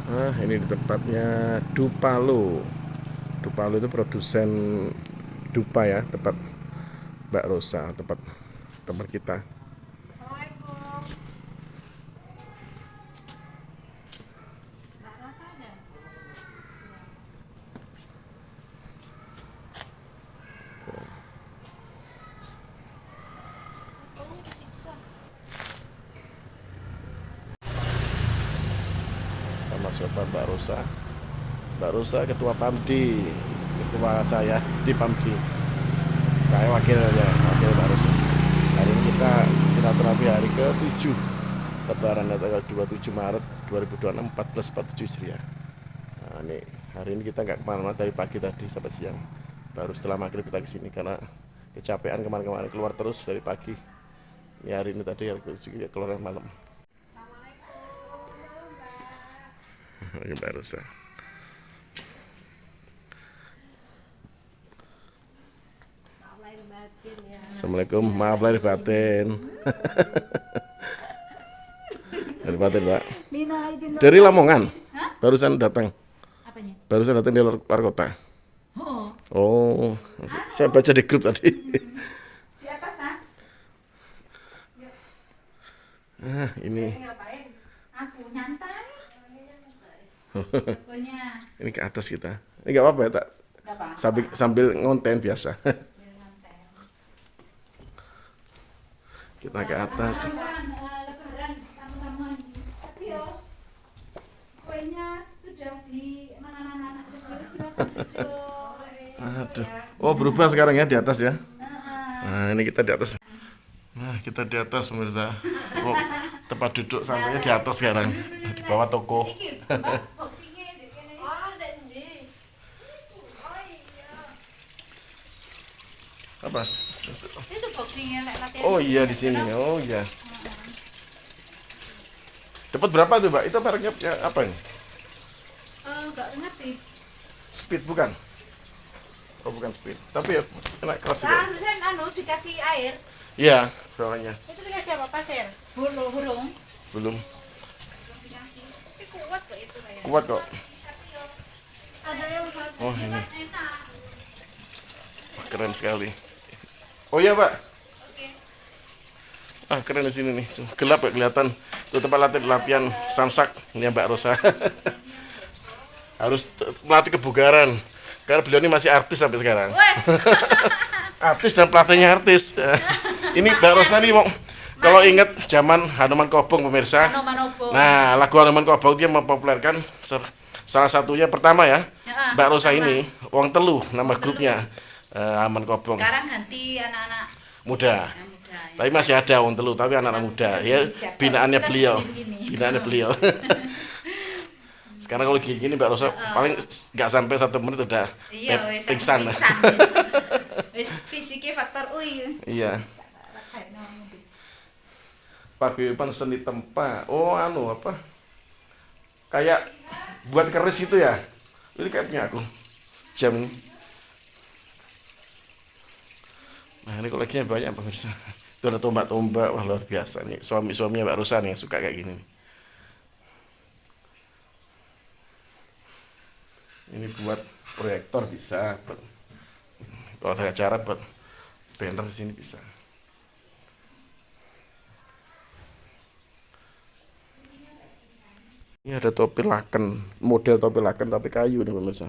Nah, ini di tempatnya Dupalo. Dupalo itu produsen dupa ya, tempat Mbak Rosa, tempat tempat kita. Assalamualaikum. Mbak Rosa ada? Ya. Pokoknya di situ ah. Sama siapa Mbak Rosa? Mbak Rosa ketua Pamdi, ketua saya di Pamdi. Saya wakilnya, wakil Mbak Rosa. Hari ini kita silaturahmi hari ke-7 Lebaran tanggal 27 Maret 2026 1447 Hijriah. Nah, ini hari ini kita nggak kemana-mana dari pagi tadi sampai siang. Baru setelah maghrib kita kesini karena kecapean kemarin-kemarin keluar terus dari pagi. Ini hari ini tadi hari ke-7 kita keluar malam. Assalamualaikum, Mbak. Ini Mbak Rosa. Maaf lahir batin ya. Assalamualaikum, maaf lahir batin. Lahir batin Mbak. Dina izin dulu. Dari Lamongan. Hah? Barusan datang. Apanya? Barusan datang dari luar kota. Oh, Oh, saya baca di grup tadi. di atas ah. Ah, ini Ngapain? Aku nyantai. Pokoknya ini ke atas kita. Ini nggak apa-apa ya, tak? enggak apa. Sambil ngonten biasa. Biar nyantai. Kita ke atas. Lebaran tamu-tamu tapi yo kuenya sudah di mana anak-anak kecil silakan duduk. Aduh. Oh, berubah sekarang ya di atas ya. Heeh. Nah, ini kita di atas. Nah, kita di atas pemirsa. Oh, tempat duduk sampainya di atas sekarang. Di bawah toko. Iki, Mbak, boxingnya di kene. Oh, ndek ndi? Oh iya. Apa? Itu boxingnya lek latihan. Oh iya di sini. Oh iya. Dapat berapa tuh, Mbak? Itu mereknya apa ini? Enggak ngerti. Speed bukan? Oh, bukan speed. Tapi ya enak keras juga. Harusnya dikasih air. Iya, bawahnya. Itu dikasih apa? Pasir. Burung. Belum Belum dikasih. Tapi kuat kok itu kayak. kuat kok. Ada yang satu Oh, ini. enak. Wah, keren sekali. Oh iya, Pak. Oke. Ah, keren di sini nih. Gelap ya kelihatan. Itu tempat latihan sansak ini Mbak Rosa. Harus melatih kebugaran. Karena beliau ini masih artis sampai sekarang. Weh, Artis dan pelatihnya artis. Ini Mbak Rosa nih mau kalau ingat zaman Hanuman Kobong pemirsa. Manopo. Nah, lagu Hanuman Kobong dia mempopulerkan salah satunya pertama ya. Ya, Mbak Rosa pertama. ini Wong Telu nama Wong Telu. grupnya. Hanuman Kobong Sekarang ganti anak-anak muda. yang muda ya. Tapi masih ada Wong Telu, tapi anak-anak muda. Ya, binaannya Kita beliau. bikin gini. Binaannya beliau. Sekarang kalau gini Mbak Rosa paling nggak sampai 1 menit udah Iya, wes pingsan. Wes fisiknya faktor UI. Iya. Paguyuban seni tempa. Oh, anu apa? Kayak buat keris itu ya. Ini kayak punya aku. Jam ini. Nah, ini koleksinya banyak pemirsa. Itu ada tombak-tombak, wah luar biasa nih. Suami-suaminya Mbak Rosa nih yang suka kayak gini. Ini buat proyektor bisa, buat kalau ada acara buat banner di sini bisa. Ini ada topi laken, model topi laken tapi kayu nih pemirsa.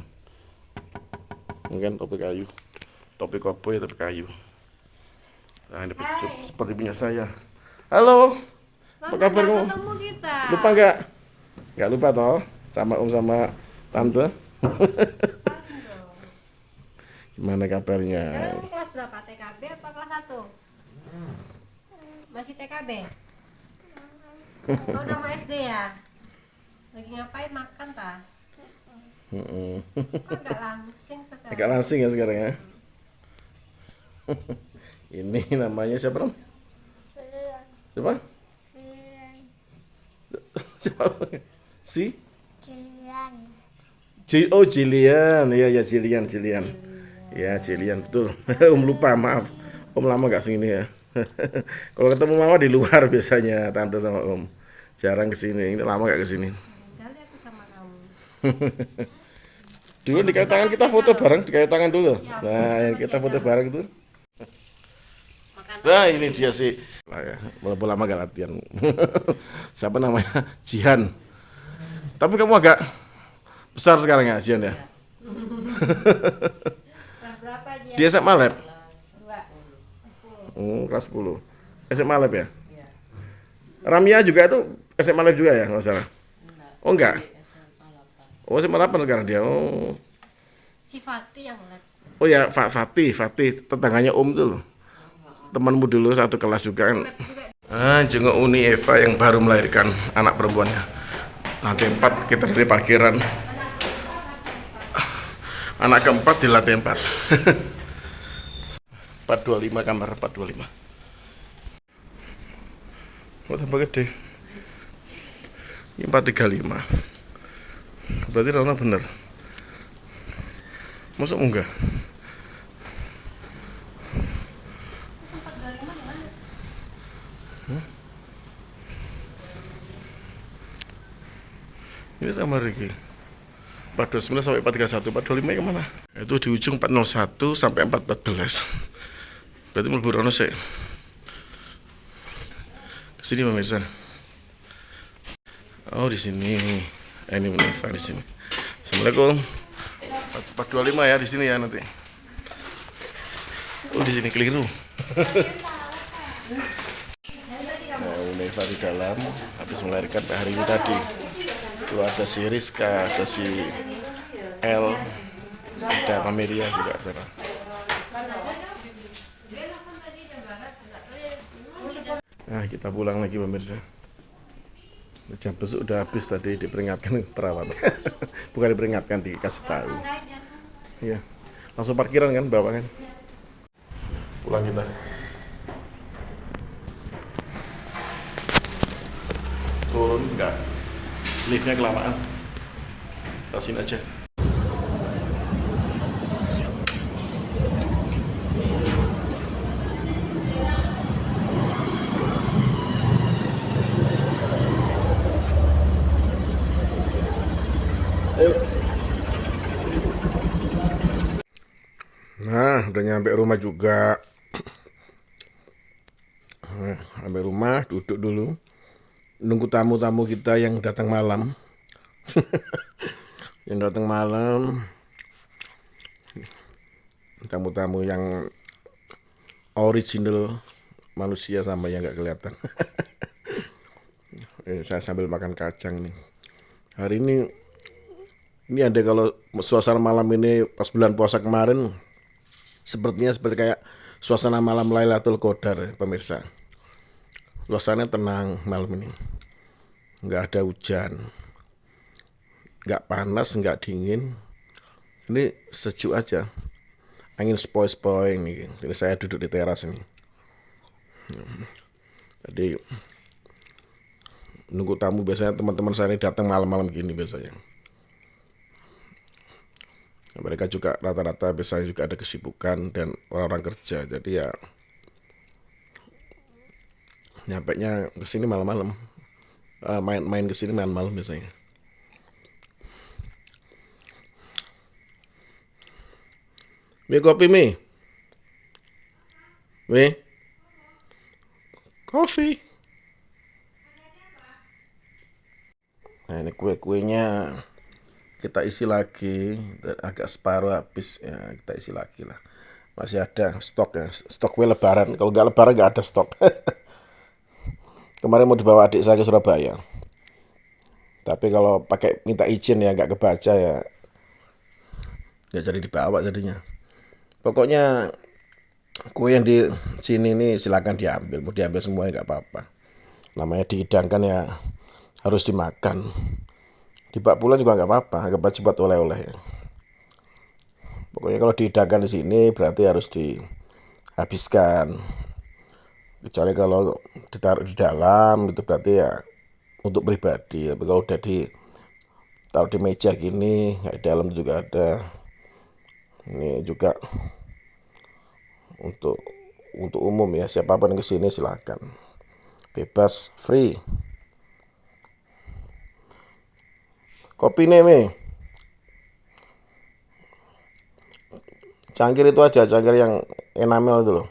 Mungkin topi kayu, topi koboi tapi kayu. Nah, ini seperti punya saya. Halo, apa kabar kamu? Ketemu kita. Lupa nggak? Nggak lupa toh, sama om sama tante. Gimana kabarnya? Sekarang kamu kelas berapa? TKB apa kelas 1? Masih TKB? Oh, udah mau SD ya? Lagi ngapain, makan tak? Mm-mm. Kok agak langsing sekarang? Agak langsing ya sekarang ya. Ini namanya siapa namanya? Siapa? Siapa? Si? Oh, Jilian. Iya ya Jilian. Ya Jilian betul. Om lupa, maaf. Om lama gak sini ya. Kalau ketemu mama di luar biasanya tante sama om. Jarang kesini. Ini lama gak kesini. Kali aku sama kamu. Dulu di kayu tangan kita foto bareng, di kayu tangan dulu. Nah, yang kita foto bareng itu. Nah, ini dia sih. Nah, ya, walaupun lama gak latihan. Siapa namanya? Jihan. Tapi kamu agak besar sekarang ya, Jihan ya? Berapa dia? Dia SMA Lab. Dua. Kelas 10. SMA Lab ya? Ramia juga itu SMA Lab juga ya, nggak salah? Oh enggak? Oh SMA 8 sekarang dia. Oh. Si Fatih yang lihat. Oh ya, Fatih, tetangganya Om tuh loh. Temanmu dulu satu kelas juga kan. Jenguk Uni Eva yang baru melahirkan anak perempuannya. Lantai 4 kita dari parkiran. Anak keempat di lantai 4. 425 kamar 425. Oh tambah gede. Ini 435. Berarti Rona bener. Masuk enggak? Ini sama Riki 429 sampai 431. 425 kemana? Itu di ujung 401 sampai 414. Berarti melebur Rono sih. Kesini pemirsa. Oh di sini. Ini Eva di sini. Assalamualaikum. 425 ya di sini ya nanti. Oh di sini keliru. Nah, Uneva di dalam habis melahirkan hari ini tadi. Itu ada si Rizka, ada si L, ada Pameria juga sana. Nah kita pulang lagi pemirsa. Jam besok udah habis tadi diperingatkan perawat. Bukan diperingatkan, dikasih tahu. Iya. Langsung parkiran kan bapak kan. Pulang kita. Turun enggak. Liftnya kelamaan. Taruh sini aja. Nah, udah nyampe rumah juga. Nah, sampai rumah, duduk dulu. Nunggu tamu-tamu kita yang datang malam. Yang datang malam. Tamu-tamu yang original manusia sama yang nggak kelihatan. Saya sambil makan kacang nih. Hari ini ada kalau suasana malam ini pas bulan puasa kemarin. Sepertinya seperti kayak suasana malam Lailatul Qadar ya, pemirsa. Suasananya tenang malam ini. Nggak ada hujan. Nggak panas, nggak dingin. Ini sejuk aja. Angin sepoi-sepoi nih. Jadi saya duduk di teras ini. Jadi nunggu tamu biasanya teman-teman saya ini datang malam-malam gini biasanya. Mereka juga rata-rata biasanya juga ada kesibukan dan orang-orang kerja. Jadi ya nyampenya ke sini malam-malam. Main-main ke sini malam-malam biasanya. Mi kopi mi. Mi. Kopi. Nah ini kue-kuenya kita isi lagi, agak separuh habis ya, kita isi lagi lah. Masih ada stok ya, stok kue lebaran. Kalau nggak lebaran nggak ada stok. Kemarin mau dibawa adik saya ke Surabaya. Tapi kalau pakai minta izin ya nggak kebaca ya, nggak jadi dibawa jadinya. Pokoknya kue yang di sini nih silakan diambil, mau diambil semuanya nggak apa-apa. Namanya dihidangkan ya harus dimakan. Dibawa pulang juga nggak apa-apa, anggap aja buat oleh-oleh. Pokoknya kalau dihidangkan di sini berarti harus dihabiskan. Kecuali kalau ditaruh di dalam itu berarti ya untuk pribadi. Tapi kalau udah ditaruh di meja gini, nggak di dalam juga ada. Ini juga untuk umum ya, siapapun yang kesini silakan, bebas, free. Kopi nih, Mi. Cangkir itu aja, cangkir yang enamel itu loh.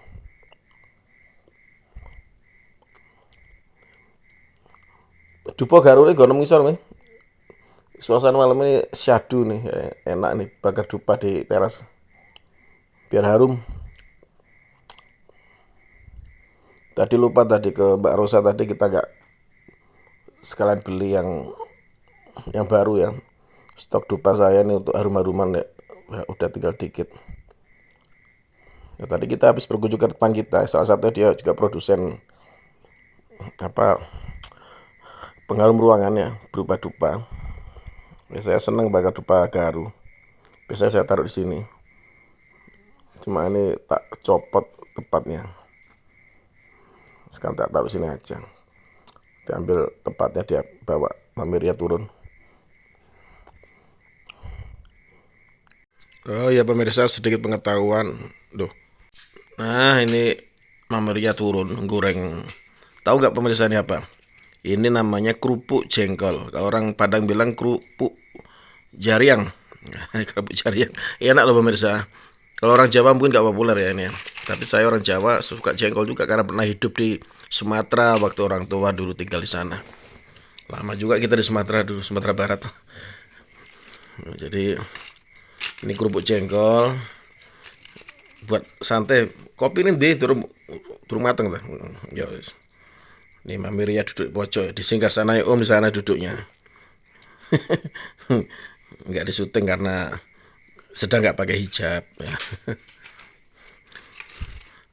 Dupa garu ini gono ngisor nih. Suasana malam ini syahdu nih, enak nih bakar dupa di teras. Biar harum. Tadi lupa tadi ke Mbak Rosa tadi kita gak sekalian beli yang baru ya. Stok dupa saya ini untuk harum-haruman ya, udah tinggal dikit. Ya, tadi kita habis berkunjung ke depan kita, salah satunya dia juga produsen apa pengharum ruangannya berupa dupa. Ya, saya senang bakar dupa garu. Biasanya saya taruh di sini. Cuma ini tak copot tempatnya. Sekarang tak taruh sini aja. Diambil tempatnya, dia bawa Mamiria turun. Oh ya pemirsa, sedikit pengetahuan. Duh. Nah ini Mamiria turun goreng. Tahu nggak pemirsa ini apa? Ini namanya kerupuk jengkol. Kalau orang Padang bilang kerupuk jariang. Kerupuk jariang. Enak loh pemirsa. Kalau orang Jawa mungkin nggak populer ya ini. Tapi saya orang Jawa suka jengkol juga karena pernah hidup di Sumatera waktu orang tua dulu tinggal di sana. Lama juga kita di Sumatera dulu, Sumatera Barat. Jadi ini kerupuk jengkol buat santai. Kopi ini turun mateng lah. Ya wis. Ini Mamiria duduk pojok di singgah sana Om di sana duduknya. Nggak disuting karena sedang nggak pakai hijab ya.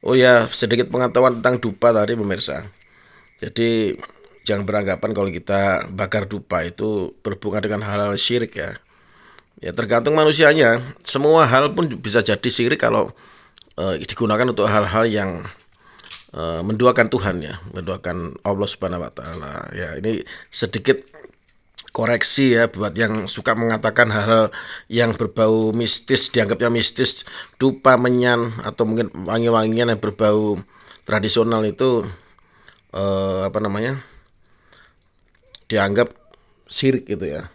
Oh ya, sedikit pengetahuan tentang dupa tadi pemirsa. Jadi jangan beranggapan kalau kita bakar dupa itu berhubungan dengan hal-hal syirik ya. Ya tergantung manusianya. Semua hal pun bisa jadi syirik kalau digunakan untuk hal-hal yang menduakan Tuhan ya, menduakan Allah Subhanahu wa taala. Ya, ini sedikit koreksi ya buat yang suka mengatakan hal-hal yang berbau mistis, dianggapnya mistis, dupa, menyan atau mungkin wangi-wangian yang berbau tradisional itu dianggap syirik gitu ya.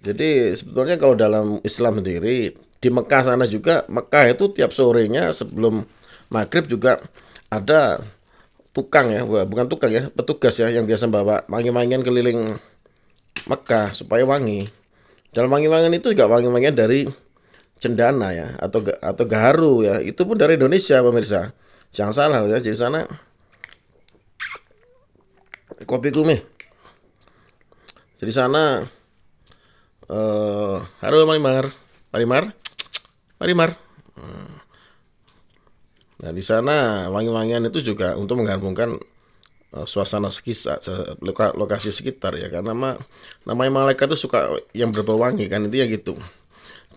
Jadi sebetulnya kalau dalam Islam sendiri di Mekah sana juga, Mekah itu tiap sorenya sebelum maghrib juga ada tukang ya, bukan tukang ya, petugas ya yang biasa bawa wangi-wangian keliling Mekah supaya wangi. Dalam wangi-wangian itu juga wangi-wangian dari cendana ya atau gaharu ya, itu pun dari Indonesia pemirsa. Jangan salah ya, jadi sana kopi kumih. Jadi sana halo Marimar. Nah di sana wangi-wangian itu juga untuk mengharumkan suasana sekitar, lokasi sekitar ya, karena namanya malaikat itu suka yang berbau wangi kan, itu ya gitu.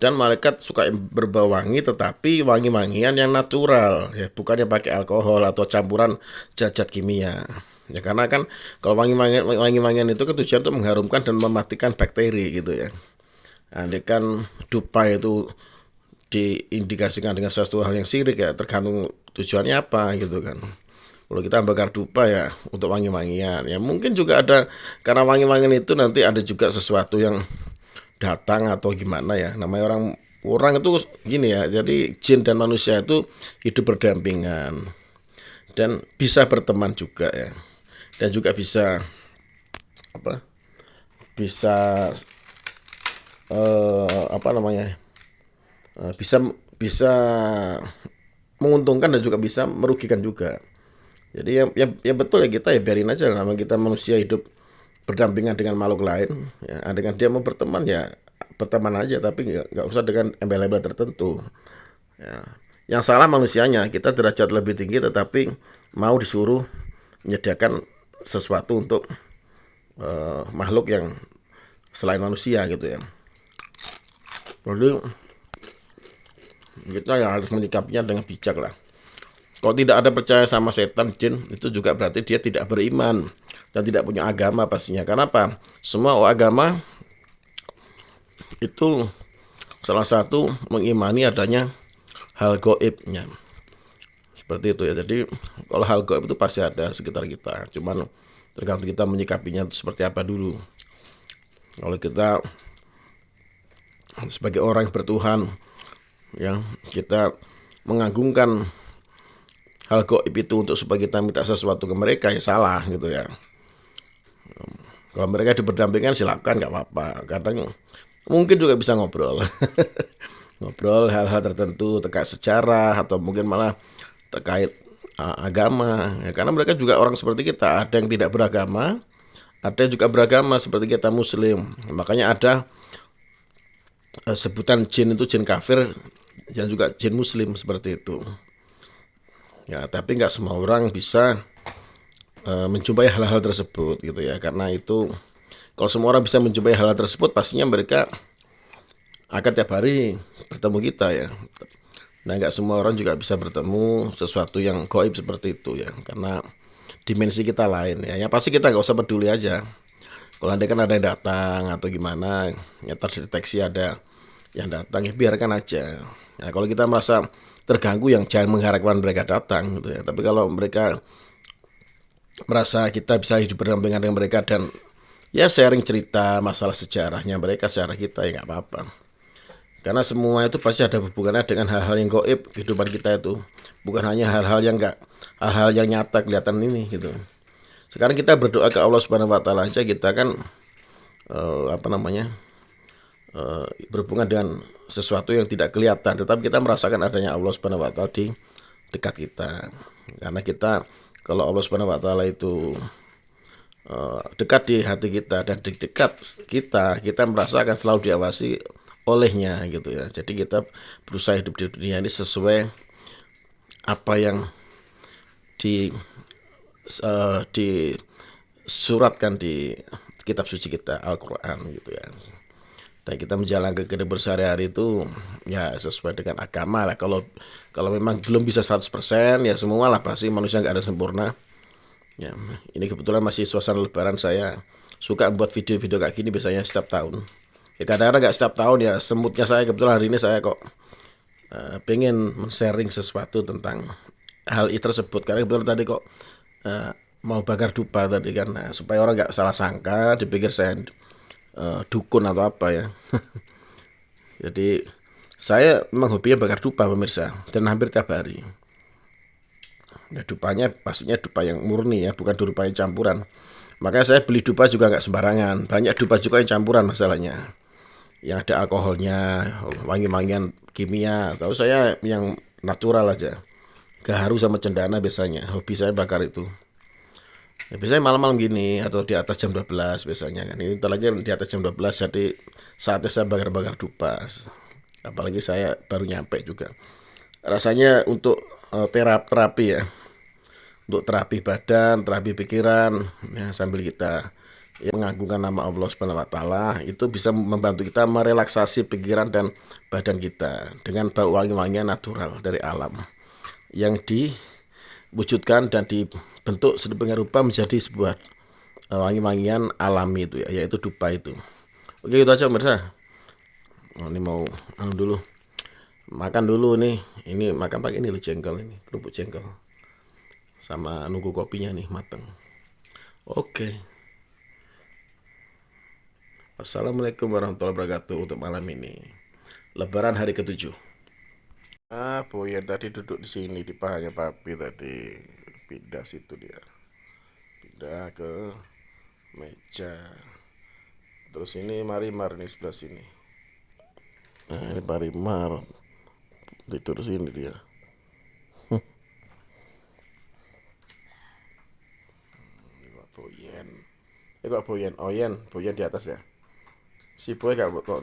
Dan malaikat suka yang berbau wangi tetapi wangi-wangian yang natural ya, bukan yang pakai alkohol atau campuran zat-zat kimia. Ya karena kan kalau wangi-wangian itu kan tujuan untuk mengharumkan dan mematikan bakteri gitu ya. Andai kan dupa itu diindikasikan dengan sesuatu hal yang syirik ya, tergantung tujuannya apa gitu kan. Kalau kita bakar dupa ya untuk wangi-wangian ya, mungkin juga ada karena wangi-wangian itu nanti ada juga sesuatu yang datang atau gimana ya, namanya orang itu gini ya, jadi jin dan manusia itu hidup berdampingan dan bisa berteman juga ya, dan juga bisa bisa menguntungkan dan juga bisa merugikan juga. Jadi yang betul ya kita ya biarin aja, nama kita manusia hidup berdampingan dengan makhluk lain ya, dengan dia mau berteman ya berteman aja, tapi nggak usah dengan embel-embel tertentu ya. Yang salah manusianya, kita derajat lebih tinggi tetapi mau disuruh menyediakan sesuatu untuk makhluk yang selain manusia gitu ya. Jadi kita ya harus menyikapinya dengan bijak lah. Kalau tidak ada percaya sama setan, jin, itu juga berarti dia tidak beriman dan tidak punya agama pastinya. Kenapa? Semua agama itu salah satu mengimani adanya hal gaibnya. Seperti itu ya. Jadi kalau hal gaib itu pasti ada sekitar kita. Cuman tergantung kita menyikapinya seperti apa dulu. Kalau kita sebagai orang yang bertuhan yang kita mengagungkan hal gaib itu untuk supaya kita minta sesuatu ke mereka, ya salah gitu ya. Kalau mereka diberdampingan silakan, nggak apa-apa. Kadang mungkin juga bisa ngobrol, ngobrol hal-hal tertentu terkait sejarah atau mungkin malah terkait agama. Ya, karena mereka juga orang seperti kita. Ada yang tidak beragama, ada yang juga beragama seperti kita Muslim. Makanya ada sebutan jin itu jin kafir dan juga jin Muslim seperti itu. Ya, tapi nggak semua orang bisa menjumpai hal-hal tersebut gitu ya, karena itu kalau semua orang bisa menjumpai hal-hal tersebut pastinya mereka akan tiap hari bertemu kita ya. Nah, nggak semua orang juga bisa bertemu sesuatu yang gaib seperti itu ya, karena dimensi kita lain ya. Yang pasti kita nggak usah peduli aja. Kalau andai kan ada yang datang atau gimana, ya terdeteksi ada yang datang, ya biarkan aja. Ya, kalau kita merasa terganggu, yang jangan mengharapkan mereka datang gitu ya. Tapi kalau mereka merasa kita bisa hidup berdampingan dengan mereka dan ya sharing cerita masalah sejarahnya mereka, sejarah kita, ya nggak apa-apa. Karena semua itu pasti ada hubungannya dengan hal-hal yang gaib kehidupan kita itu. Bukan hanya hal-hal yang enggak, hal-hal yang nyata kelihatan ini gitu. Sekarang kita berdoa ke Allah Subhanahu wa taala aja, kita kan apa namanya? Berhubungan dengan sesuatu yang tidak kelihatan, tetapi kita merasakan adanya Allah Subhanahu wa taala di dekat kita. Karena kita, kalau Allah Subhanahu wa taala itu dekat di hati kita dan di dekat kita merasa akan selalu diawasi olehnya gitu ya. Jadi kita berusaha hidup di dunia ini sesuai apa yang di disuratkan di kitab suci kita Al-Qur'an gitu ya. Dan kita menjalankan kehidupan sehari-hari itu ya sesuai dengan agama lah. Kalau memang belum bisa 100% ya semua lah, pasti manusia nggak ada sempurna. Ya, ini kebetulan masih suasana lebaran, saya suka buat video-video kayak gini biasanya setiap tahun. Ya kadang-kadang nggak setiap tahun ya, semutnya saya kebetulan hari ini saya kok pengen men-sharing sesuatu tentang hal itu tersebut. Karena kebetulan tadi kok mau bakar dupa tadi kan, supaya orang nggak salah sangka dipikir saya dukun atau apa ya. Jadi saya memang hobinya bakar dupa pemirsa, dan hampir tiap hari. Nah, dupanya pastinya dupa yang murni ya, bukan dupa yang campuran. Makanya saya beli dupa juga nggak sembarangan. Banyak dupa juga yang campuran masalahnya, yang ada alkoholnya, wangi-wangian kimia. Tahu saya yang natural aja, gaharu sama cendana biasanya. Hobi saya bakar itu. Ya, biasanya malam-malam gini atau di atas jam 12 biasanya kan. Ini ntar lagi di atas jam 12, jadi saatnya saya bakar-bakar dupa. Apalagi saya baru nyampe juga. Rasanya untuk terapi ya. Untuk terapi badan, terapi pikiran ya, sambil kita ya, mengagungkan nama Allah Subhanahu wa taala, itu bisa membantu kita merelaksasi pikiran dan badan kita dengan bau wangi-wangian natural dari alam yang diwujudkan dan dibentuk sedemikian rupa menjadi sebuah wangi-wangian alami itu ya, yaitu dupa itu. Oke, itu aja pemirsa. Ini mau dulu makan dulu nih. Ini makan pakai ini loh, jengkol, ini kerupuk jengkol, sama nunggu kopinya nih mateng. Oke. Assalamualaikum warahmatullahi wabarakatuh untuk malam ini. Lebaran hari ke-7. Boyan tadi duduk di sini di pahanya papi tadi. Pindah situ dia. Pindah ke meja. Terus ini Marimar nih sebelah sini. Nah, ini Marimar. Tidur sini dia. Boyan. Kok Boyan? Oyen, Boyan di atas ya. Si Boy gak kok